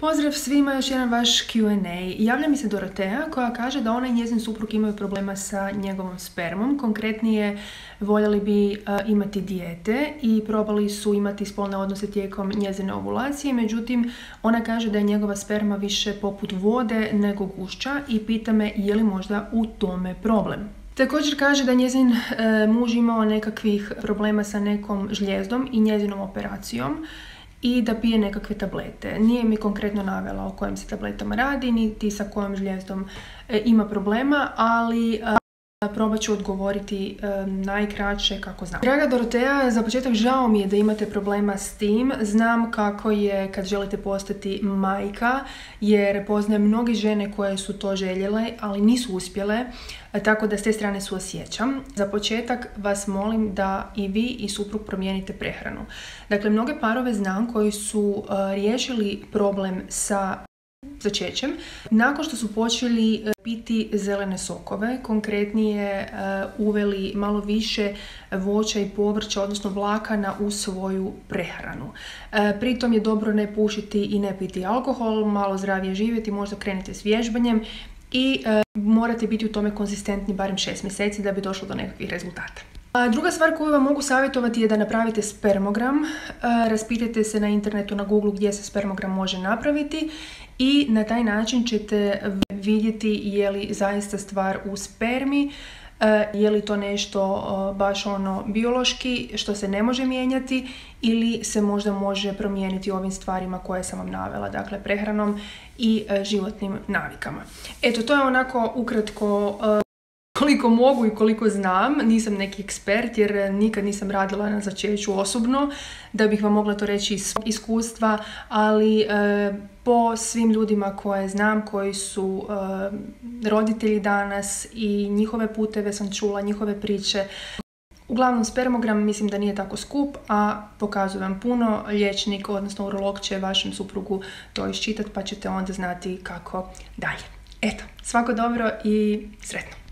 Pozdrav svima, još jedan vaš Q&A. Javlja mi se Doroteja koja kaže da ona i njezin suprug imaju problema sa njegovom spermom. Konkretnije, voljeli bi imati dijete i probali su imati spolne odnose tijekom njezine ovulacije. Međutim, ona kaže da je njegova sperma više poput vode nego gušća i pita me je li možda u tome problem. Također kaže da njezin muž imao nekakvih problema sa nekom žljezdom i njezinom operacijom i da pije nekakve tablete. Nije mi konkretno navela o kojim se tabletama radi, niti sa kojom žljezdom ima problema, ali probat ću odgovoriti najkraće kako znam. Draga Doroteja, za početak žao mi je da imate problema s tim. Znam kako je kad želite postati majka, jer poznajem mnoge žene koje su to željele, ali nisu uspjele, tako da s te strane suosjećam. Za početak vas molim da i vi i suprug promijenite prehranu. Dakle, mnoge parove znam koji su riješili problem sa začećem nakon što su počeli piti zelene sokove, konkretnije uveli malo više voća i povrća, odnosno vlakana u svoju prehranu. Pritom je dobro ne pušiti i ne piti alkohol, malo zdravije živjeti, možda krenete s vježbanjem i morate biti u tome konzistentni barem 6 mjeseci da bi došlo do nekakvih rezultata. Druga stvar koju vam mogu savjetovati je da napravite spermogram. Raspitajte se na internetu, na Google gdje se spermogram može napraviti i na taj način ćete vidjeti je li zaista stvar u spermi, je li to nešto baš ono biološki što se ne može mijenjati ili se možda može promijeniti ovim stvarima koje sam vam navela, dakle prehranom i životnim navikama. Eto, to je onako ukratko koliko mogu i koliko znam. Nisam neki ekspert jer nikad nisam radila na začeću osobno da bih vam mogla to reći iz iskustva, ali po svim ljudima koje znam koji su roditelji danas i njihove puteve sam čula, njihove priče. Uglavnom, spermogram mislim da nije tako skup, a pokazuje vam puno. Liječnik, odnosno urolog će vašem suprugu to iščitati pa ćete onda znati kako dalje. Eto, svako dobro i sretno!